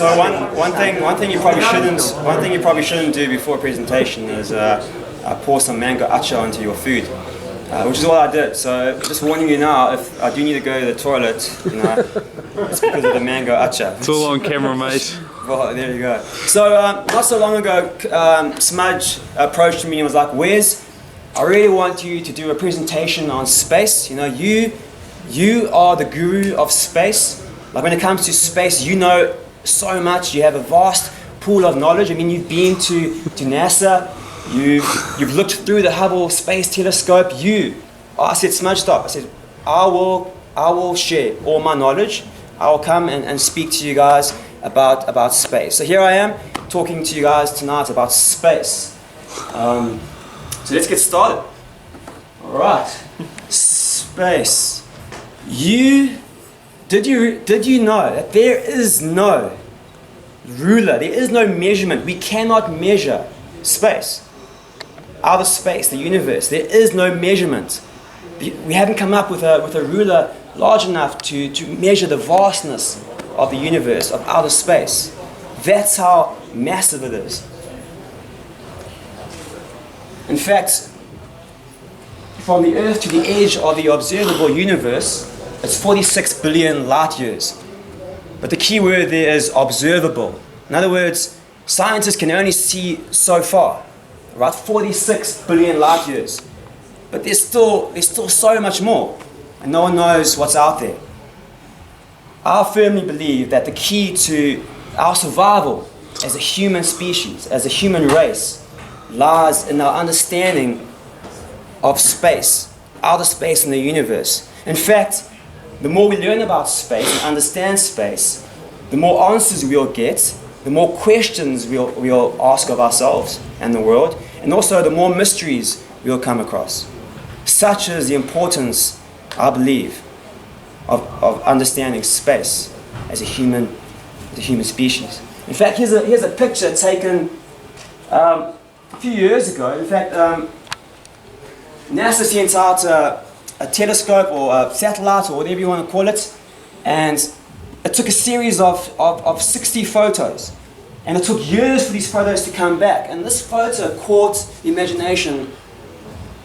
So one thing you probably shouldn't do before a presentation is pour some mango acha onto your food, which is what I did. So just warning you now, if I do need to go to the toilet, it's because of the mango acha. It's all on camera, mate. Well, there you go. So not so long ago, Smudge approached me and was like, "Wes, I really want you to do a presentation on space. You are the guru of space. Like when it comes to space, you know so much. You have a vast pool of knowledge. I mean, you've been to NASA. You've looked through the Hubble Space Telescope. I said, Smudge, stop. I said, I will share all my knowledge. I will come and speak to you guys about space. So here I am talking to you guys tonight about space. So let's get started. All right, space. Did you know that there is no ruler, there is no measurement? We cannot measure space, outer space, the universe. There is no measurement. We haven't come up with a ruler large enough to measure the vastness of the universe, of outer space. That's how massive it is. In fact, from the Earth to the edge of the observable universe, it's 46 billion light years. But the key word there is observable. In other words, scientists can only see so far, right? 46 billion light years. But there's still so much more, and no one knows what's out there. I firmly believe that the key to our survival as a human species, as a human race, lies in our understanding of space, outer space in the universe. In fact, the more we learn about space and understand space, the more answers we'll get, the more questions we'll ask of ourselves and the world, and also the more mysteries we'll come across. Such is the importance, I believe, of understanding space as a human species. In fact, here's a picture taken a few years ago. In fact, NASA sent out a telescope or a satellite or whatever you want to call it, and it took a series of 60 photos, and it took years for these photos to come back. And this photo caught the imagination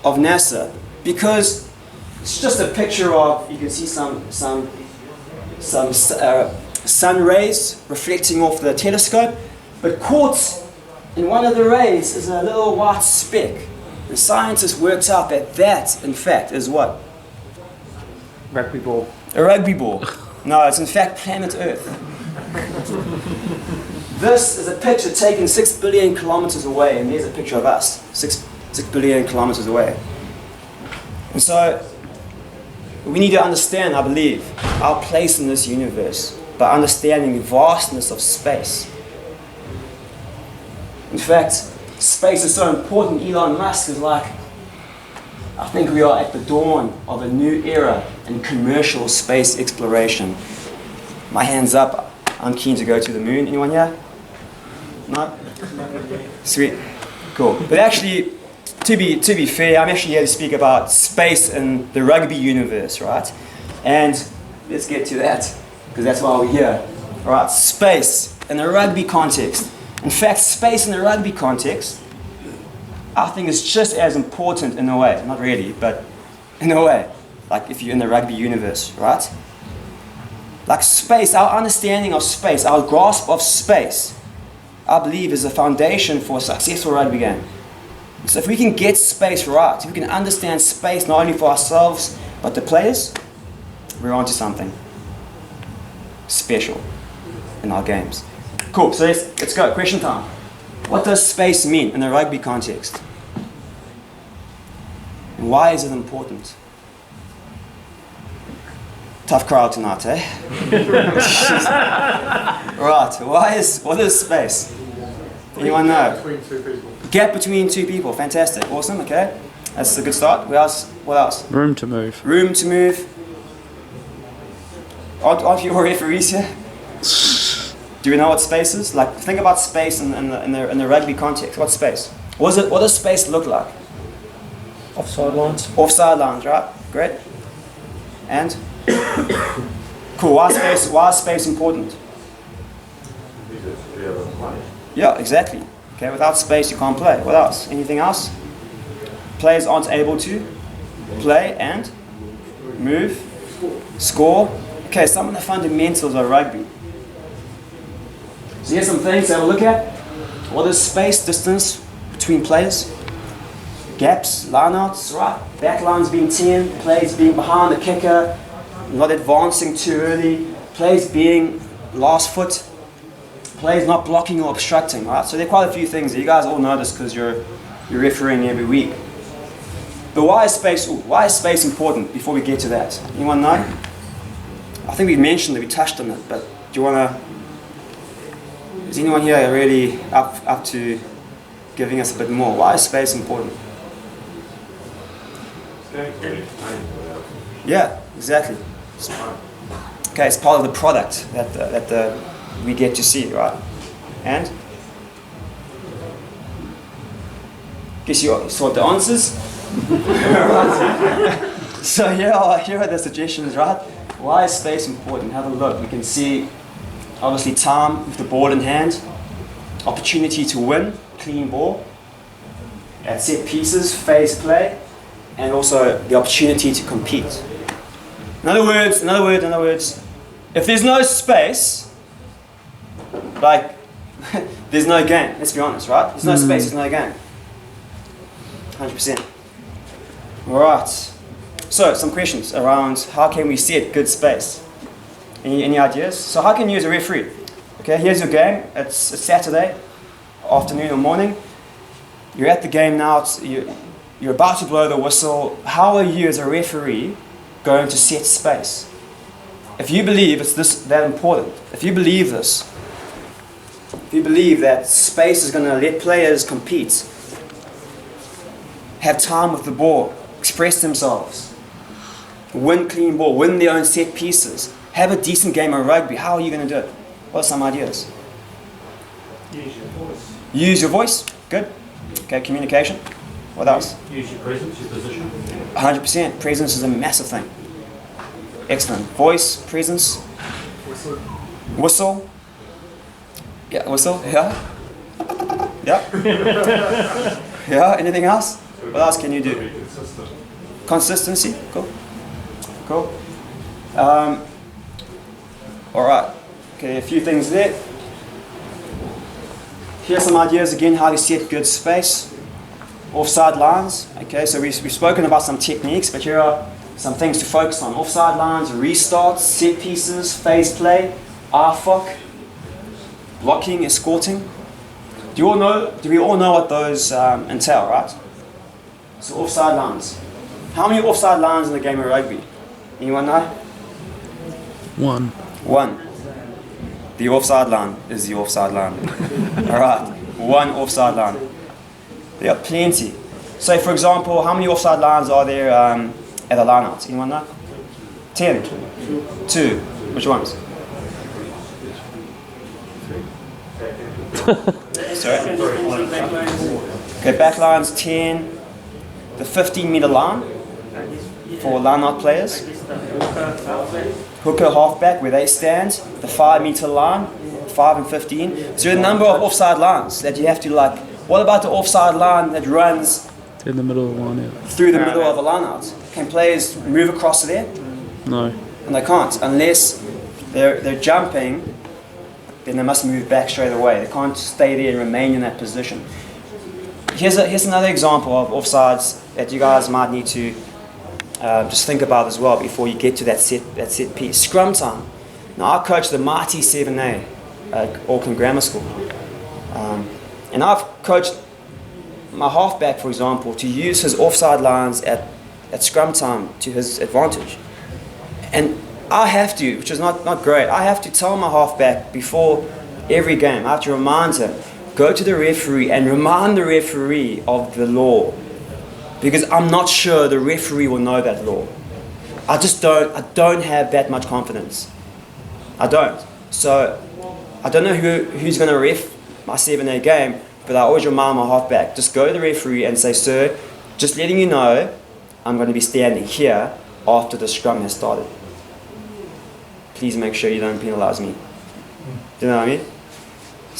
of NASA because it's just a picture of, you can see some sun rays reflecting off the telescope, but caught in one of the rays is a little white speck. And scientists worked out that in fact, is what? Rugby ball. A rugby ball. No, it's in fact planet Earth. This is a picture taken 6 billion kilometers away, and there's a picture of us, 6 billion kilometers away. And so, we need to understand, I believe, our place in this universe by understanding the vastness of space. In fact, space is so important. Elon Musk is like, I think we are at the dawn of a new era in commercial space exploration. My hand's up. I'm keen to go to the moon. Anyone here? No? Sweet. Cool. But actually, to be fair, I'm actually here to speak about space in the rugby universe, right? And let's get to that, because that's why we're here. All right, space in a rugby context. In fact, space in the rugby context, I think is just as important in a way. Not really, but in a way. Like if you're in the rugby universe, right? Like space, our understanding of space, our grasp of space, I believe is the foundation for a successful rugby game. So if we can get space right, if we can understand space not only for ourselves, but the players, we're onto something special in our games. Cool, so let's go. Question time. What does space mean in a rugby context? And why is it important? Tough crowd tonight, eh? Right, what is space? Anyone know? Between two people. Gap between two people. Fantastic. Awesome, okay. That's a good start. What else? Room to move. Room to move. Aren't you all referees here? Do you know what space is? Like, think about space in the rugby context. What's space? What does space look like? Offside lines. Offside lines, right? Great. And? Cool. Why is space important? Yeah, exactly. Okay, without space you can't play. What else? Anything else? Players aren't able to play and move, score. Okay, some of the fundamentals of rugby. So here's some things to have a look at. What is space, distance between players? Gaps, lineouts, right? Back lines being 10, players being behind the kicker, not advancing too early, players being last foot, players not blocking or obstructing, right? So there are quite a few things. You guys all know this because you're refereeing every week. But why is space important before we get to that? Anyone know? I think we mentioned it, we touched on it, but do you want to... Is anyone here really up to giving us a bit more? Why is space important? Yeah, exactly. Okay, it's part of the product that we get to see, right? And? Guess you saw the answers? Right. So here are the suggestions, right? Why is space important? Have a look. We can see, obviously, time with the ball in hand, opportunity to win, clean ball, at set pieces, phase play, and also the opportunity to compete. In other words, if there's no space, like, there's no game. Let's be honest, right? There's no space, there's no game. 100%. All right. So, some questions around how can we set good space? Any ideas? So, how can you as a referee? Okay, here's your game. It's Saturday afternoon or morning. You're at the game now. You're about to blow the whistle. How are you as a referee going to set space? If you believe it's that important, if you believe this, if you believe that space is going to let players compete, have time with the ball, express themselves, win clean ball, win their own set pieces, have a decent game of rugby, how are you going to do it? What are some ideas? Use your voice. Use your voice. Good. Okay, communication. What else? Use your presence, your position. 100%. Presence is a massive thing. Excellent. Voice, presence. Whistle. Yeah, whistle. Yeah. Yeah. Yeah. Anything else? What else can you do? Consistency. Cool. Cool. All right. Okay, a few things there. Here's some ideas again how to set good space. Offside lines. Okay, so we've spoken about some techniques, but here are some things to focus on. Offside lines, restarts, set pieces, phase play, RFOC, blocking, escorting. Do we all know what those entail, right? So offside lines. How many offside lines in the game of rugby? Anyone know? One. The offside line is the offside line. Alright, one offside line. There are plenty. So for example, how many offside lines are there at a line-out? Anyone know? 10. 2. Which ones? Sorry? Okay, back lines 10. The 15-meter line for line-out players. Hooker, halfback, where they stand. The 5-meter line, 5 and 15. So there are a number of offside lines that you have to like. What about the offside line that runs in the middle of the line, yeah. through the middle of a line-out? Can players move across there? No. And they can't unless they're jumping. Then they must move back straight away. They can't stay there and remain in that position. Here's another example of offsides that you guys might need to just think about as well before you get to that set piece. Scrum time. Now I coach the mighty 7A at Auckland Grammar School. And I've coached my halfback, for example, to use his offside lines at scrum time to his advantage. And I have to, which is not great, I have to tell my halfback before every game, I have to remind him, go to the referee and remind the referee of the law. Because I'm not sure the referee will know that law. I don't have that much confidence. I don't. So, I don't know who's going to ref my 7A game, but I always remind my halfback, just go to the referee and say, sir, just letting you know, I'm going to be standing here after the scrum has started. Please make sure you don't penalise me. Do you know what I mean?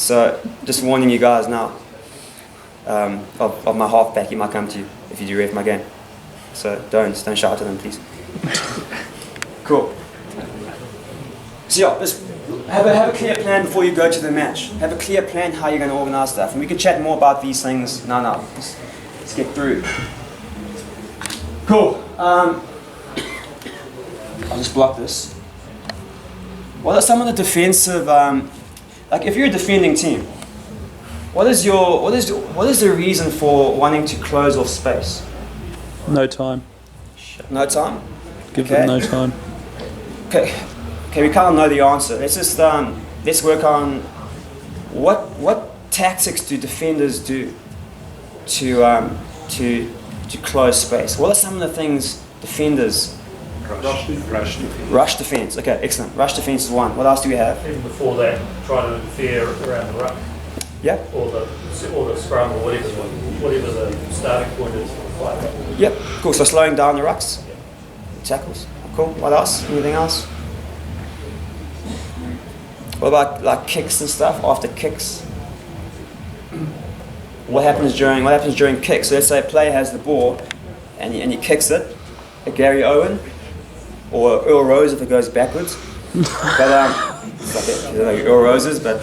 So just warning you guys now. Of my halfback, he might come to you if you do ref my game. So don't shout at them, please. Cool. So yeah, just have a clear plan before you go to the match. Have a clear plan how you're going to organise stuff, and we can chat more about these things. No, let's get through. Cool. I'll just block this. What are some of the defensive, like if you're a defending team, what is the reason for wanting to close off space? No time. No time? Give them no time. Okay, we kind of know the answer. Let's just let's work on what tactics do defenders do to close space. What are some of the things defenders? Rush defense. Okay, excellent. Rush defense is one. What else do we have? Even before that, try to interfere around the ruck. Yeah. Or the scrum or whatever the starting point is for the fight. Yep. Cool. So slowing down the rucks. Tackles. Cool. What else? Anything else? What about like kicks and stuff? After kicks. What happens during kicks? So let's say a player has the ball and he kicks it. A Gary Owen or Earl Rose if it goes backwards. But it's like Earl Roses, but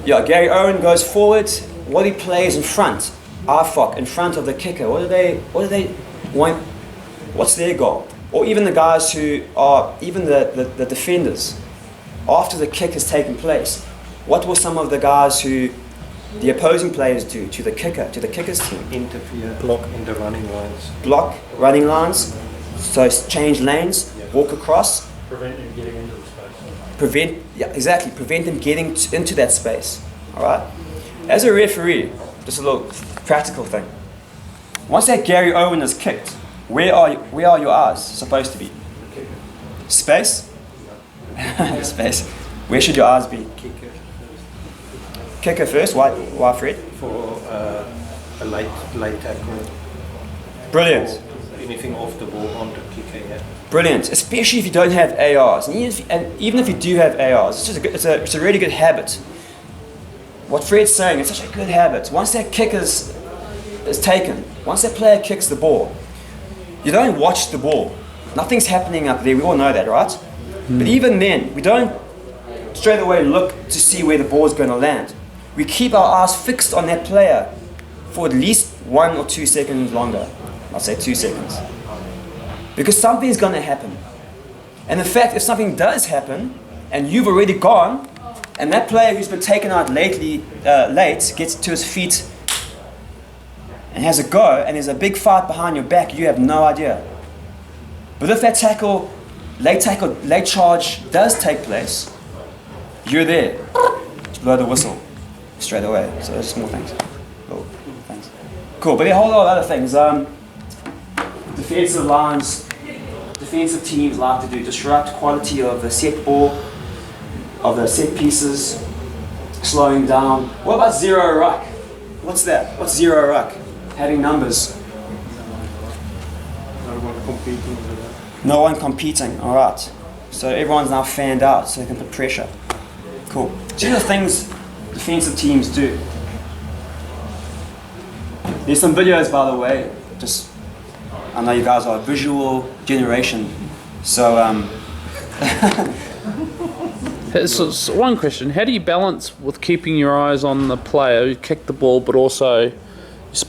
yeah, Gary Owen goes forward. What he plays in front, Arfok in front of the kicker. What do they want? What's their goal? Or even the guys who are even the defenders. After the kick has taken place, what will some of the guys who the opposing players do to the kicker's team? Interfere. Block in the running lines. Block running lines. So change lanes, walk across. Prevent them getting into the space. Prevent them getting into that space. All right. As a referee, just a little practical thing. Once that Gary Owen is kicked, where are your eyes supposed to be? Space. Space. Where should your eyes be? Kicker first. Why, Fred? For a light tackle. Brilliant. Anything off the ball onto kicker, yeah. Brilliant, especially if you don't have ARs. And even if you do have ARs, it's a really good habit. What Fred's saying, it's such a good habit. Once that kick is taken, once that player kicks the ball, you don't watch the ball. Nothing's happening up there, we all know that, right? But even then, we don't straight away look to see where the ball is going to land. We keep our eyes fixed on that player for at least 1 or 2 seconds longer. I'll say 2 seconds. Because something's going to happen. And in fact, if something does happen, and you've already gone, and that player who's been taken out late gets to his feet and has a go, and there's a big fight behind your back, you have no idea. But if that late charge does take place, you're there to blow the whistle straight away. So those are small things. Cool. Thanks. Cool, but there are a whole lot of other things. Defensive lines, defensive teams like to do disrupt quality of the set ball, of the set pieces, slowing down. What about zero ruck? What's that? What's zero ruck? Having numbers. No one competing with that. No one competing, alright. So everyone's now fanned out so they can put pressure. Cool. These are the things defensive teams do. There's some videos, by the way, I know you guys are a visual generation, so So one question: how do you balance with keeping your eyes on the player who kicked the ball, but also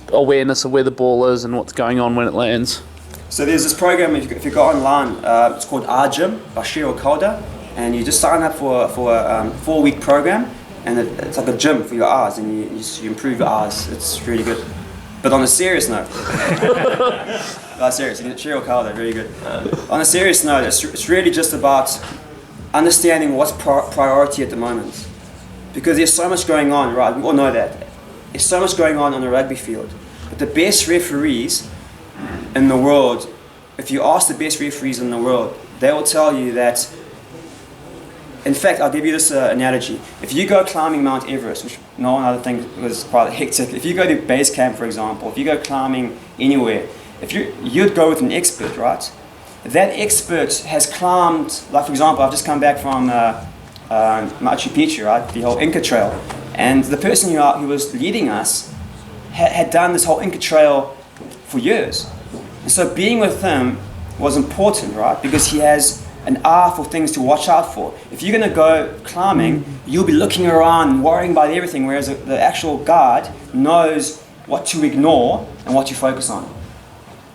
awareness of where the ball is and what's going on when it lands? So there's this program, if you go online, it's called Our Gym by Cheryl Calder, and you just sign up for a 4-week program, and it's like a gym for your eyes, and you improve your eyes. It's really good. But on a serious note, seriously, Cheryl Calder, very good. On a serious note, it's really just about understanding what's priority at the moment, because there's so much going on, right? We all know that. There's so much going on a rugby field, but the best referees in the world, if you ask the best referees in the world, they will tell you that, in fact, I'll give you this analogy. If you go climbing Mount Everest, which no one other thing was quite hectic, if you go to base camp, for example, if you go climbing anywhere, you'd go with an expert, right? That expert has climbed, like for example, I've just come back from Machu Picchu, right? The whole Inca Trail. And the person who was leading us had done this whole Inca Trail for years. And so being with him was important, right? Because he has an eye for things to watch out for. If you're going to go climbing, you'll be looking around and worrying about everything, whereas the actual guide knows what to ignore and what to focus on.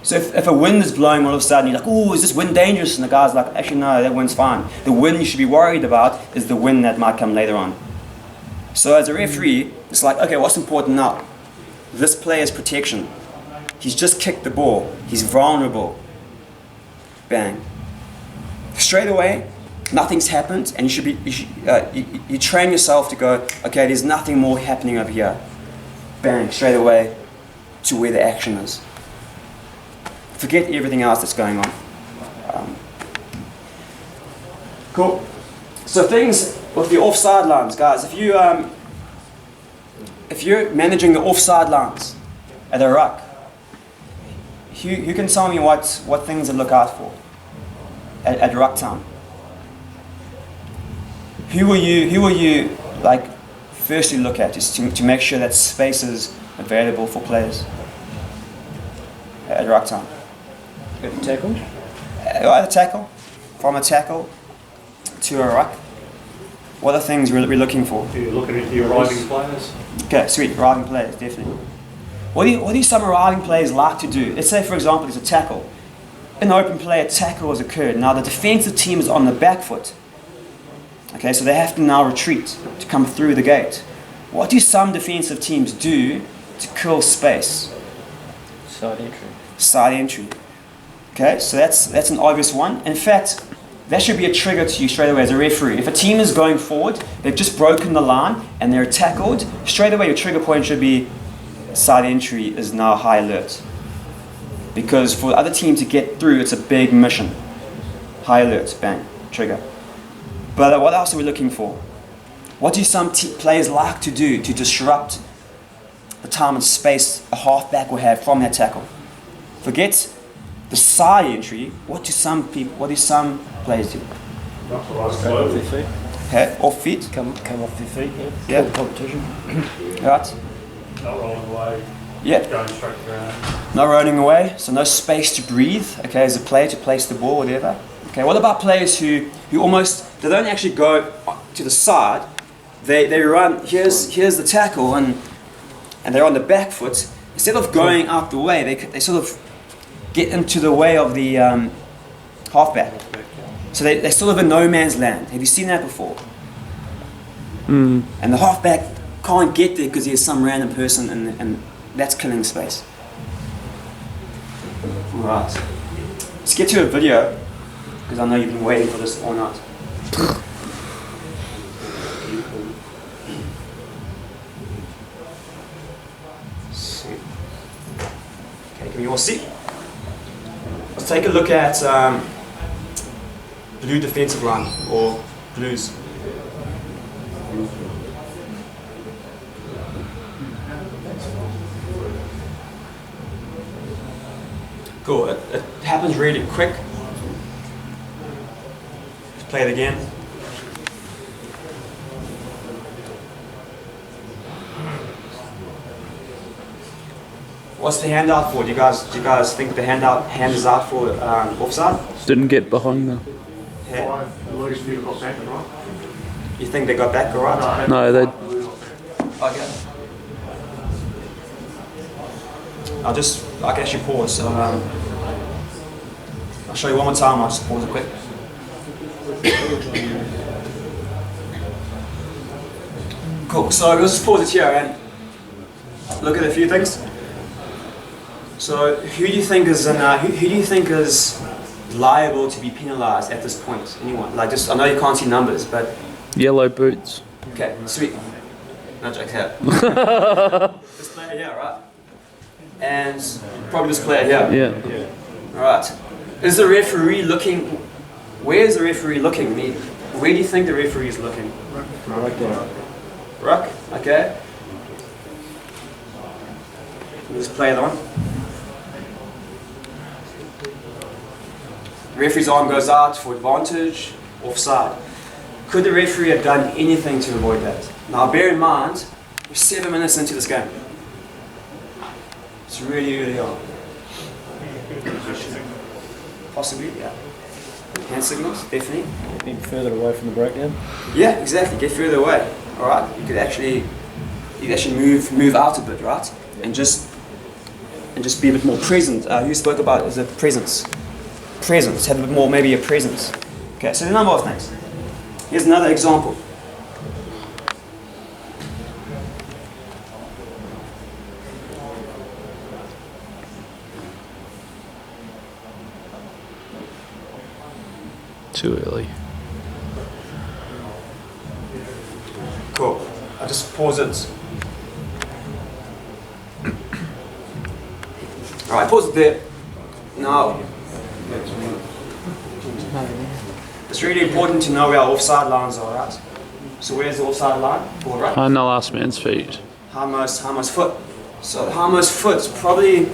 So if a wind is blowing all of a sudden, you're like, oh, is this wind dangerous? And the guy's like, actually, no, that wind's fine. The wind you should be worried about is the wind that might come later on. So as a referee, it's like, okay, what's important now? This player's protection. He's just kicked the ball. He's vulnerable. Bang. Straight away, nothing's happened, and you train yourself to go, okay, there's nothing more happening over here. Bang, straight away to where the action is. Forget everything else that's going on. Cool. So things with the offside lines, guys. If you're managing the offside lines at a ruck, who can tell me what things to look out for at ruck time? Who will you like firstly look at just to make sure that space is available for players at ruck time? Tackle? Either tackle, from a tackle to a ruck. What are things we're looking for? You're looking at your arriving players. Okay, sweet, arriving players, definitely. What do some arriving players like to do? Let's say, for example, there's a tackle. An open play, a tackle has occurred. Now the defensive team is on the back foot. Okay, so they have to now retreat to come through the gate. What do some defensive teams do to kill space? Side entry. Side entry. Okay, so that's an obvious one. In fact, that should be a trigger to you straight away as a referee. If a team is going forward, they've just broken the line and they're tackled, straight away your trigger point should be side entry is now high alert. Because for the other team to get through, it's a big mission. High alert, bang, trigger. But what else are we looking for? What do some players like to do to disrupt the time and space a halfback will have from that tackle? Forget the side entry. What do some players do? That's what I was told. Off their feet. Okay, off feet. Come off their feet, yeah. Yeah. For the competition. Right. Not rolling away, Yeah. going straight to the ground. No running away, so no space to breathe, okay, as a player to place the ball, whatever. Okay, what about players who they don't actually go to the side, they run, here's the tackle, and they're on the back foot. Instead of going out the way, they sort of get into the way of the halfback. So they're sort of in no man's land. Have you seen that before? And the halfback can't get there because there's some random person, and that's killing space. Right. Let's get to a video, because I know you've been waiting for this all night. See. Okay, can we all see? Let's take a look at blue defensive line, or blues. Cool, it happens really quick. Let's play it again. What's the handout for? Do you guys think the hand is out for offside? Didn't get behind them. Yeah. Lose if you've got back and right. You think they got back alright? No, they. Okay. I can actually pause. So, I'll show you one more time. I'll just pause it quick. Cool. So let's just pause it here and look at a few things. So who do you think is liable to be penalised at this point? Anyone? Like, just I know you can't see numbers, but Yellow boots. okay, sweet. No joke here. This player here, right? And probably this player here. Yeah. Alright. Is the referee looking? Where is the referee looking? I mean, where do you think the referee is looking? Right there. Ruck, okay. Let's play that one. Referee's arm goes out for advantage, offside. Could the referee have done anything to avoid that? Now bear in mind, We're 7 minutes into this game. It's really early on. Possibly, yeah. Hand signals, definitely. Being further away from the breakdown. Yeah, exactly. Get further away. All right. You could actually move out a bit, right? And just be a bit more present. You spoke about is a presence. Presence. Have a bit more, maybe a presence. Okay. So the number of things. Here's another example. Too early. Cool. I'll just pause it. Alright, pause it there. Now, it's really important to know where our offside lines are, right? So where's the offside line? Forward, right? On the last man's feet. Harmo's foot. So Harmo's foot's probably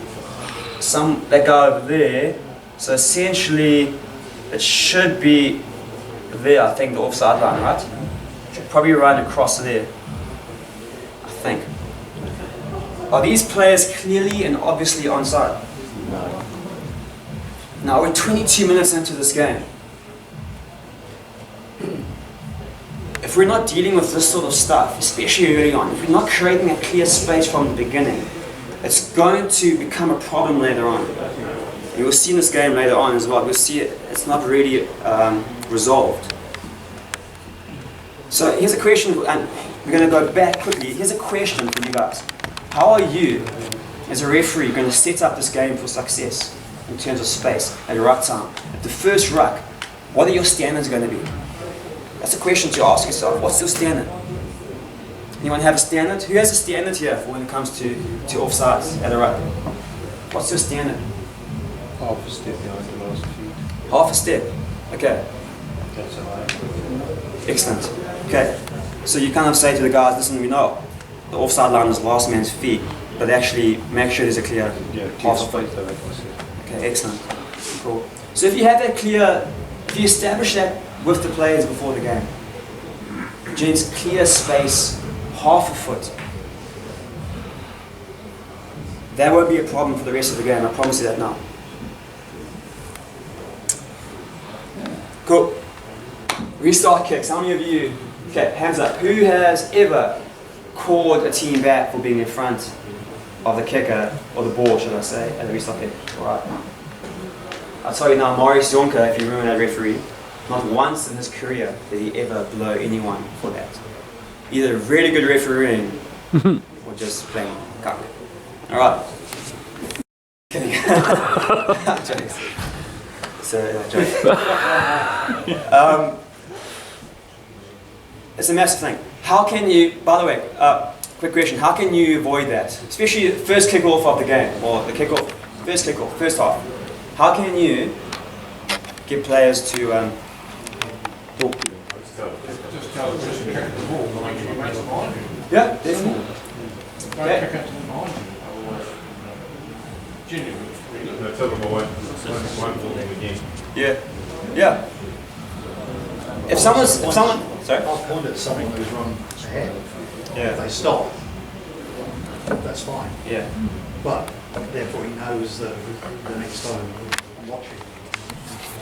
that guy over there. So essentially, it should be there, I think, the offside line, right? Should probably run across there, I think. Are these players clearly and obviously onside? No. Now we're 22 minutes into this game. If we're not dealing with this sort of stuff, especially early on, if we're not creating a clear space from the beginning, it's going to become a problem later on. You'll see in this game later on as well, you'll see it's not really resolved. So here's a question, and we're going to go back quickly. Here's a question for you guys. How are you, as a referee, going to set up this game for success in terms of space at the right time? At the first ruck, what are your standards going to be? That's a question to ask yourself. What's your standard? Anyone have a standard? Who has a standard here for when it comes to offsides at a ruck? What's your standard? Half a step behind the last feet. Half a step. Okay. That's all. Excellent. Okay. So you kind of say to the guys, listen, we know the offside line is last man's feet, but actually make sure there's a clear half a foot. Okay, excellent. Cool. So if you have that clear, if you establish that with the players before the game, gents, clear space, half a foot, that won't be a problem for the rest of the game, I promise you that now. Cool. Restart kicks. How many of you, okay, hands up, who has ever called a team back for being in front of the kicker, or the ball, should I say, at the restart kick? Alright. I'll tell you now, Maurice Jonker, if you remember that referee, not once in his career did he ever blow anyone for that. Either really good refereeing, or just plain cuck. Alright. Kidding. Jokes. So, it's a massive thing. How can you, by the way, quick question, how can you avoid that? Especially first kick-off of the game, or the kick-off, first half. How can you get players to talk to you? Just tell them just kick the ball, but make sure it makes behind you. Yeah, definitely. Don't kick it to behind you, otherwise, genuinely. No, tell them I won't fall in again. Yeah. Yeah. If someone, sorry? I'll point at something who's run ahead. Yeah. If they stop, that's fine. Yeah. But therefore he knows that the next time I'm watching.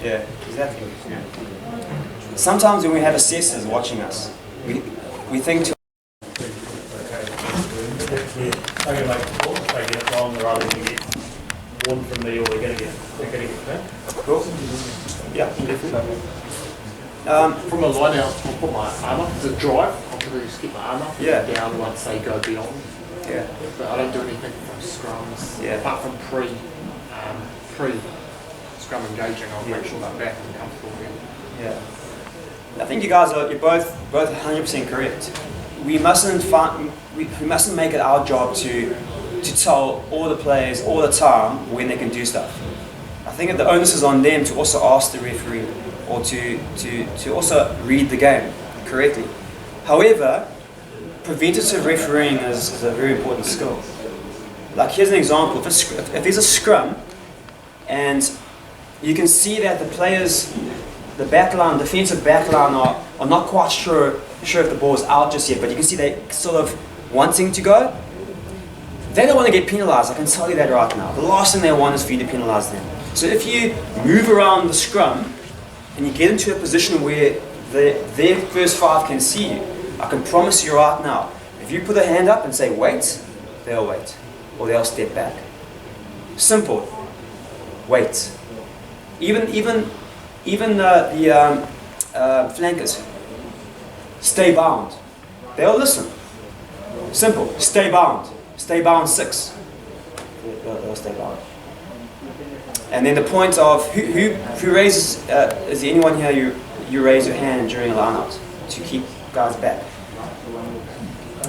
Yeah, exactly. Yeah. Sometimes when we have assessors watching us, we think to I'm going to make a call if they get it wrong rather than get one from me or they're going to get it. cool. Yeah, definitely. From a line out, I'll put my armour, the drive, I'll just keep my armour down once they go beyond. Yeah. But I don't do anything from scrums, apart from pre scrum engaging, I'll make sure they're back and comfortable again. Yeah. I think you guys you're both 100% correct. We mustn't make it our job to tell all the players all the time when they can do stuff. I think that the onus is on them to also ask the referee or to also read the game correctly. However, preventative refereeing is a very important skill. Like here's an example, if there's a scrum and you can see that the players, the backline, defensive backline are not quite sure if the ball is out just yet, but you can see they sort of wanting to go, they don't want to get penalised. I can tell you that right now. The last thing they want is for you to penalise them. So if you move around the scrum and you get into a position where their first 5 can see you, I can promise you right now, if you put a hand up and say wait, they'll wait. Or they'll step back. Simple. Wait. Even the flankers, stay bound. They'll listen. Simple. Stay bound. Stay bound 6. They'll stay bound. And then the point of who raises, is there anyone here you raise your hand during a line out to keep guys back?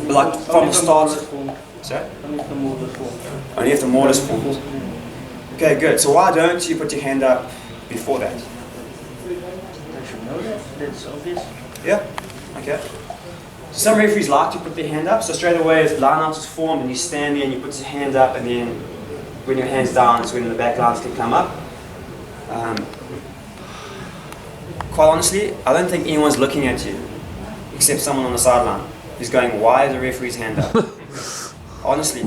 Like from the start. Sorry? Only if the mortar's formed. Okay, good. So why don't you put your hand up before that? They should know that. That's obvious. Yeah? Okay. Some referees like to put their hand up, so straight away as line out is formed and you stand there and you put your hand up, and then when your hand's down is when the back lines can come up. Quite honestly, I don't think anyone's looking at you except someone on the sideline who's going, why is the referee's hand up? Honestly,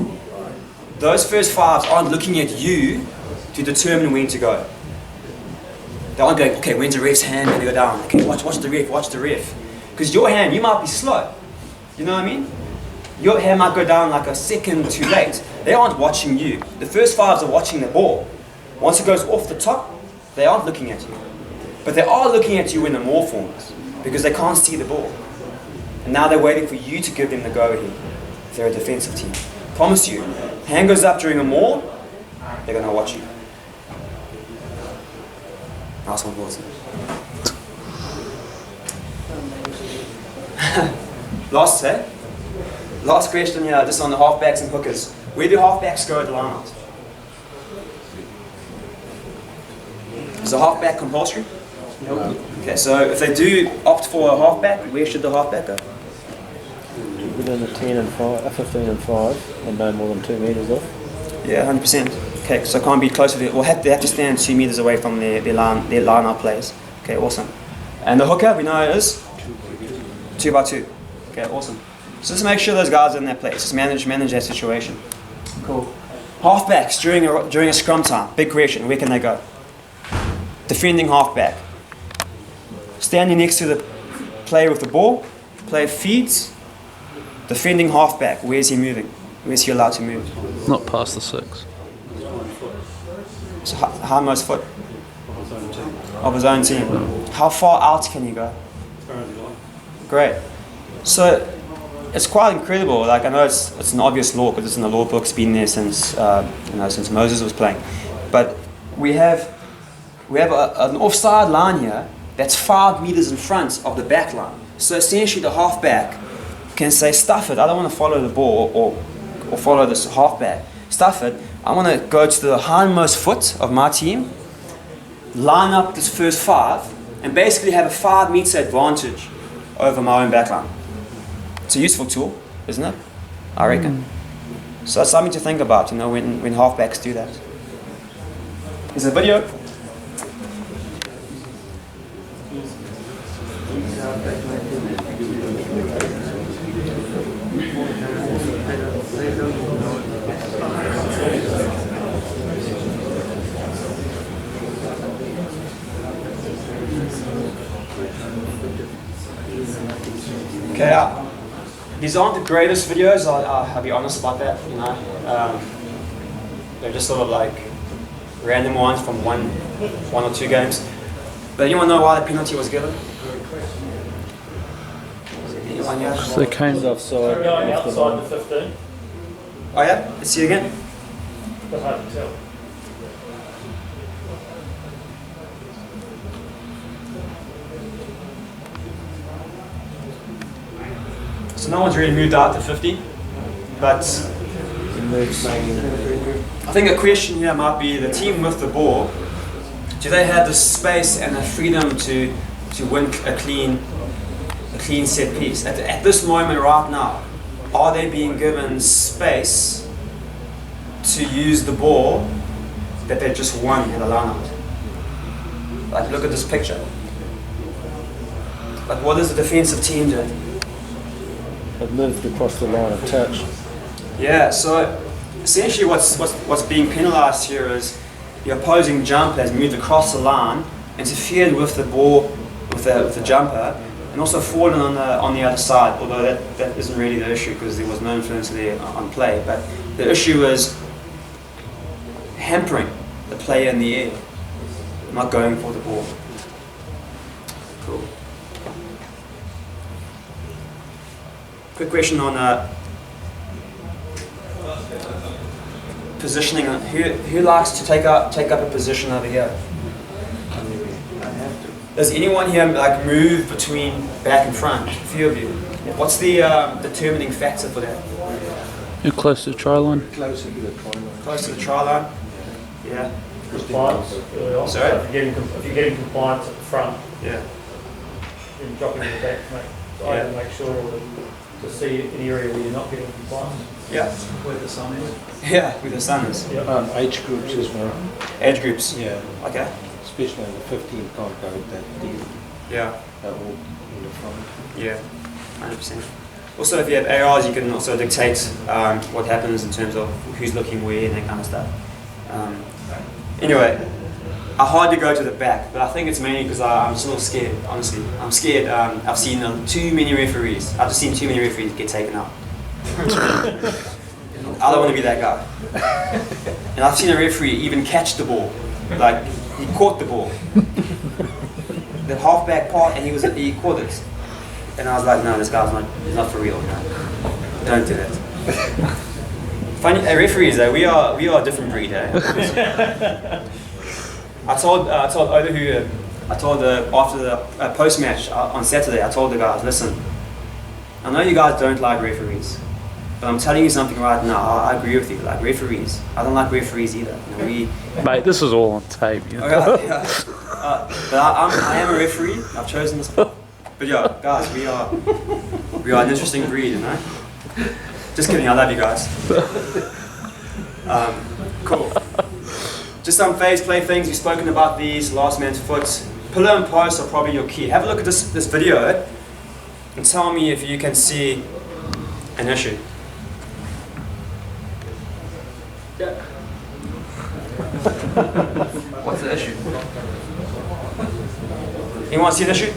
those first 5s aren't looking at you to determine when to go. They aren't going, okay, when's the ref's hand going to go down? Okay, watch the ref. Because your hand, you might be slow. You know what I mean? Your hand might go down like a second too late. They aren't watching you. The first 5s are watching the ball. Once it goes off the top, they aren't looking at you. But they are looking at you when the maul forms, because they can't see the ball. And now they're waiting for you to give them the go-ahead if they're a defensive team. Promise you, hand goes up during a maul, they're going to watch you. Nice one, Wilson. Last question here, just on the halfbacks and hookers. Where do halfbacks go at the line out? Is the halfback compulsory? No. Okay, so if they do opt for a halfback, where should the halfback go? Within the 10 and 5, 15 and 5, and no more than 2 metres off. Yeah, 100%. Okay, so can't be closer to it. Well, they have to stand 2 metres away from their line out players. Okay, awesome. And the hooker, we know it is 2 by 2. Okay, awesome. So just make sure those guys are in their place. Just manage that situation. Cool. Halfbacks during a scrum time. Big question. Where can they go? Defending halfback. Standing next to the player with the ball. Player feeds. Defending halfback. Where's he moving? Where's he allowed to move? Not past the 6. So hindmost foot of his own team. How far out can he go? Great. So it's quite incredible. Like, I know it's an obvious law because it's in the law book. It's been there since since Moses was playing. But we have an offside line here that's 5 meters in front of the back line. So essentially, the halfback can say, "Stuff it. I don't want to follow the ball or follow this halfback. Stuff it. I want to go to the hindmost foot of my team, line up this first 5, and basically have a 5 meter advantage over my own backline." It's a useful tool, isn't it? I reckon. So that's something to think about, when halfbacks do that. Is there a video? Okay, these aren't the greatest videos, I'll be honest about that, they're just sort of like random ones from one or two games. But anyone know why the penalty was given? Anyone here? So they came Offside. They're going off the outside line. the 15. Oh yeah? Let's see it again. It's hard to tell. So no one's really moved out to 50, but I think a question here might be the team with the ball. Do they have the space and the freedom to win a clean set piece? At this moment right now, are they being given space to use the ball that they just won in the line-out? Like, look at this picture. Like, what is the defensive team doing? It moved across the line of touch. Yeah, so essentially what's being penalised here is the opposing jumper has moved across the line, interfered with the ball, with the jumper, and also fallen on the other side, although that isn't really the issue because there was no influence there on play. But the issue is hampering the player in the air, not going for the ball. Cool. Quick question on positioning. Who likes to take up a position over here? Does anyone here like move between back and front? A few of you. What's the determining factor for that? You're close to the try line. Closer to the try line. Close to the try line. Yeah. Compliance early on. Sorry? So if you're getting compliance at the front, Yeah. then dropping it back to make sure to see an area where you're not getting compliance. Yeah. Where the sun is. Yeah. With the Suns. Age groups as well. Age groups. Yeah. Okay. Especially in the 15 can't go that deep. Yeah. They're all in the front. Yeah. 100%. Also, if you have ARs, you can also dictate what happens in terms of who's looking where and that kind of stuff. Anyway, I hardly go to the back, but I think it's mainly because I'm just a little scared, honestly. I'm scared. I've seen too many referees. I've just seen too many referees get taken out. I don't want to be that guy. And I've seen a referee even catch the ball. Like, he caught the ball. The halfback part, and he caught it. And I was like, no, this guy's not for real. No. Don't do that. Funny, referees though, we are a different breed, eh? I told Oda who, after the post match on Saturday, I told the guys, listen, I know you guys don't like referees, but I'm telling you something right now. I agree with you. Like referees, I don't like referees either. You know, Mate, this is all on tape. You know? Okay, yeah. But I am a referee. I've chosen this path. But yeah, guys, we are an interesting breed, you know. Just kidding. I love you guys. Cool. Just some phase play things. We've spoken about these. Last man's foot, pillar and post are probably your key. Have a look at this video and tell me if you can see an issue. Yeah. What's the issue? Anyone see the issue?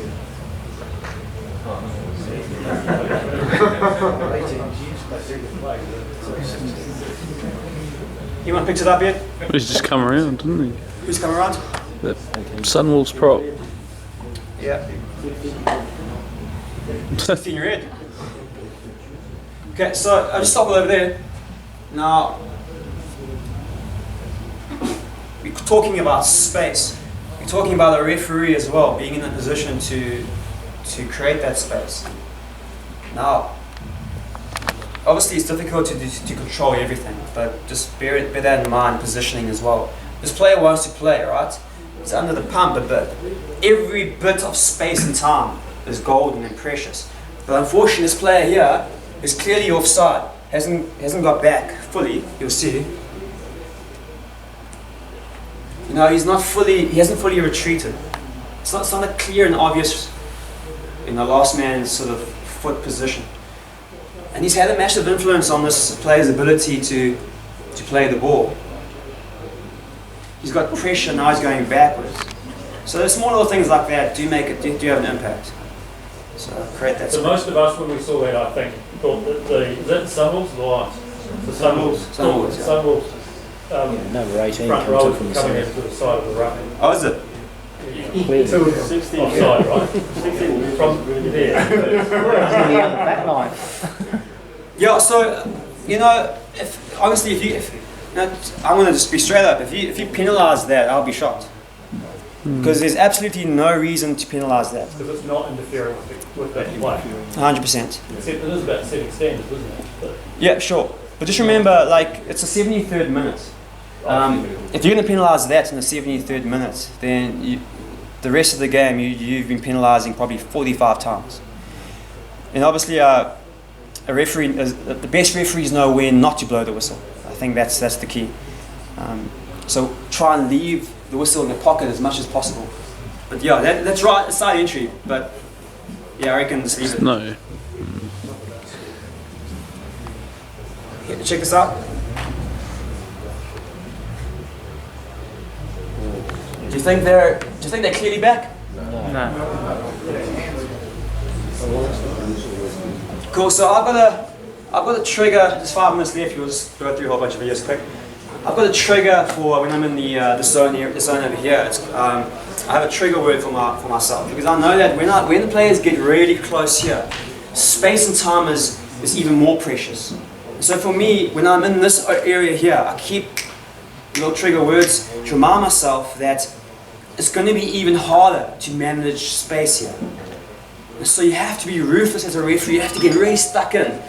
Anyone picked it up yet? He's just come around, didn't he? Who's come around? The Sunwolves prop. Yeah. It's in your head. Okay, so I'll just stop it over there. Now, we're talking about space. We're talking about a referee as well, being in a position to create that space. Now, obviously it's difficult to control everything, but just bear that in mind, positioning as well. This player wants to play, right? He's under the pump a bit. Every bit of space and time is golden and precious. But unfortunately, this player here is clearly offside. Hasn't got back fully, you'll see. You know, he hasn't fully retreated. It's not a clear and obvious in the last man's sort of foot position. And he's had a massive influence on this player's ability to play the ball. He's got pressure, now he's going backwards. So the small little things like that do have an impact. So create that. So most of us, when we saw that, I think, thought that is that the Sunwolves or the Lions? The Sunwolves. Yeah. Sunwolves. Number 18 Front comes row in from the coming side. into the side of the ruck. Oh, is it? Offside, right? From there. Back line. Yeah, so, you know, I'm going to just be straight up. If you penalise that, I'll be shocked. Because there's absolutely no reason to penalise that. Because it's not interfering with that play. 100%. Except it is about setting standards, isn't it? But Yeah, sure. But just remember, like, it's the 73rd minute. If you're going to penalise that in the 73rd minute, then the rest of the game you've been penalising probably 45 times. And obviously, a referee, the best referees know when not to blow the whistle. I think that's the key. So try and leave the whistle in the pocket as much as possible. But yeah, that's right, side entry. But yeah, I reckon just leave it. No. check this out. Do you think they're clearly back? No. Cool. So I've got a trigger. There's 5 minutes left. We'll just go through a whole bunch of videos quick. I've got a trigger for when I'm in the zone here, the zone over here. I have a trigger word for myself because I know that when the players get really close here, space and time is even more precious. So for me, when I'm in this area here, I keep little trigger words to remind myself that it's going to be even harder to manage space here. And so you have to be ruthless as a referee. You have to get really stuck in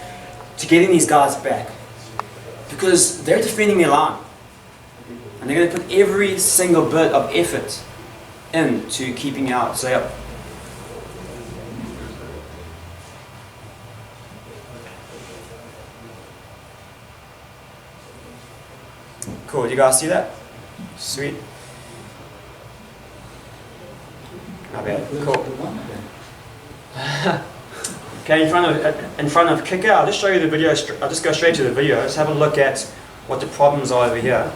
to getting these guys back because they're defending their line. And they're going to put every single bit of effort into keeping you out. So yeah. Cool, you guys see that? Sweet. Not bad. Cool. Okay, in front of kicker, I'll just show you the video. I'll just go straight to the video. Let's have a look at what the problems are over here.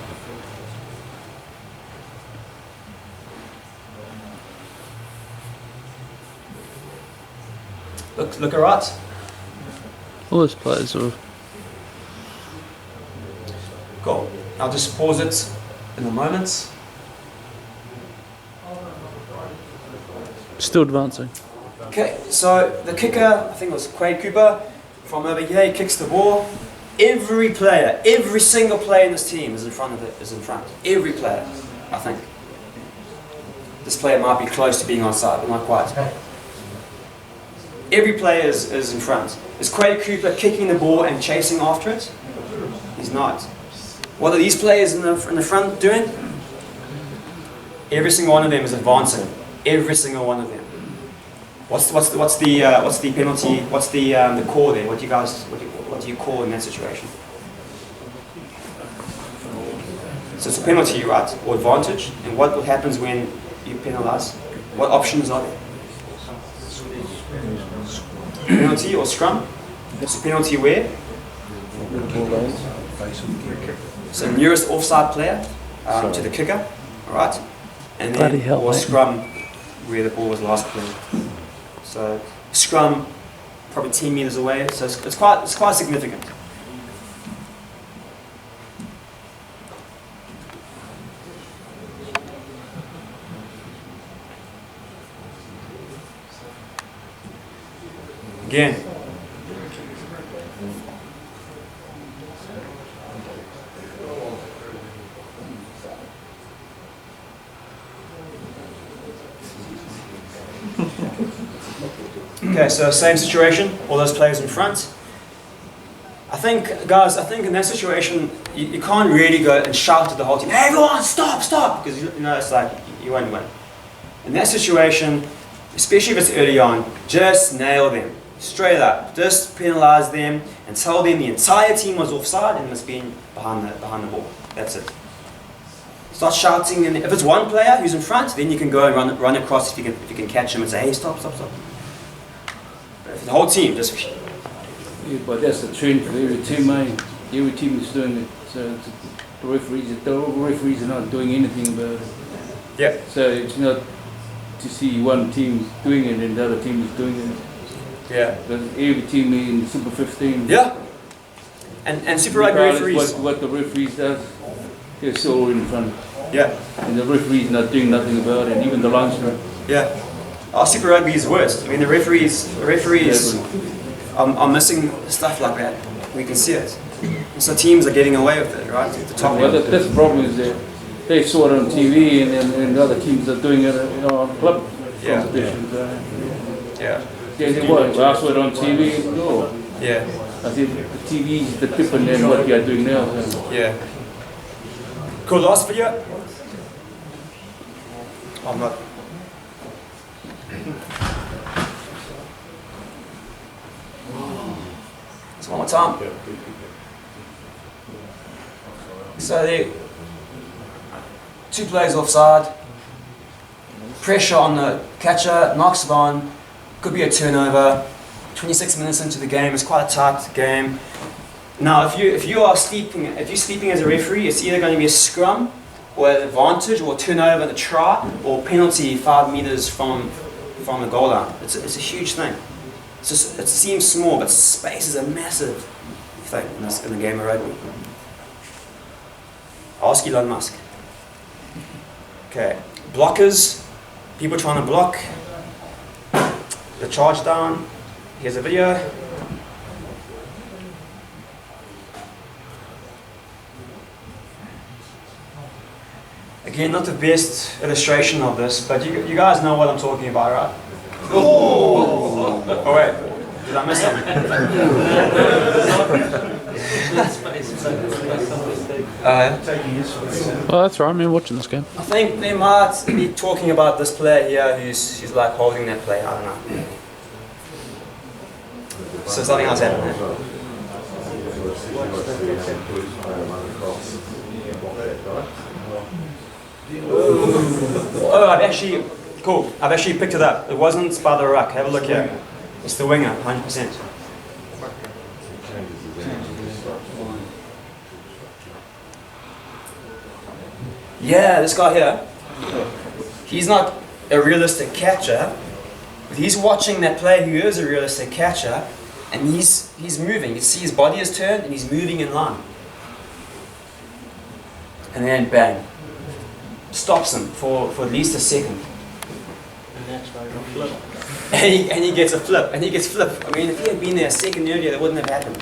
Look alright. All those players are Cool. I'll just pause it in a moment. still advancing. Okay, so the kicker, I think it was Quade Cooper, from over here, he kicks the ball. Every player, every single player in this team is in front of it, is in front. Every player, I think. This player might be close to being onside, but not quite. Every player is in front. Is Quade Cooper kicking the ball and chasing after it? He's not. What are these players in the front doing? Every single one of them is advancing. Every single one of them. What's the penalty? What's the call there? What do you call in that situation? So it's a penalty, right, or advantage. And what happens when you penalise? What options are there? Penalty or scrum? It's a penalty where? So nearest offside player to the kicker, all right, and then or scrum where the ball was last played. So scrum probably 10 meters away. So it's quite significant. Again. Okay, so same situation, all those players in front. I think in that situation, you can't really go and shout at the whole team, hey everyone, stop, stop, because it's like, you won't win. In that situation, especially if it's early on, just nail them, straight up. Just penalise them and tell them the entire team was offside and must be behind the ball. That's it. Start shouting, and if it's one player who's in front, then you can go and run across if you can catch him and say, hey, stop, stop, stop. But if the whole team just... Yeah, but that's the trend for every team, mate. Every team is doing it. So the referees are not doing anything about it. Yeah. So it's not to see one team doing it and the other team is doing it. Yeah. Because every team in Super 15. Yeah. And Super Rugby referees... What the referees does, they're still in front. Yeah. And the referee's not doing nothing about it, and even the linesman. Yeah. Our Super Rugby is worse. I mean, the referees are missing stuff like that. We can see it. And so teams are getting away with it, right? The top well, that's the problem is that they saw it on TV and the other teams are doing it on club competitions. Yeah. They say, well, I saw it on TV. No. Yeah. I said, the TV is the different than what you are doing now. So. Yeah. Cool, last video. I'm not. So one more time. So the two players offside. Pressure on the catcher, knocks it on. Could be a turnover. 26 minutes into the game, it's quite a tight game. Now, if you're sleeping as a referee, it's either going to be a scrum, or an advantage, or turnover and a try, or penalty 5 meters from the goal line. It's a huge thing. It seems small, but space is a massive thing in the game of rugby. Ask Elon Musk. Okay, blockers, people trying to block the charge down. Here's a video. Again, not the best illustration of this, but you guys know what I'm talking about, right? Oh, oh wait, did I miss something? Well, that's right. I'm watching this game. I think they might be talking about this player here who's like holding that player. I don't know. So something else happened there. Oh, I've actually picked it up. It wasn't by the ruck. Have a look here. It's the winger, 100%. Yeah, this guy here. He's not a realistic catcher, but he's watching that player who is a realistic catcher, and he's moving. You see his body is turned, and he's moving in line. And then bang. Stops him for at least a second. And that's why you flip. And he gets a flip. And he gets flipped. I mean, if he had been there a second earlier, that wouldn't have happened.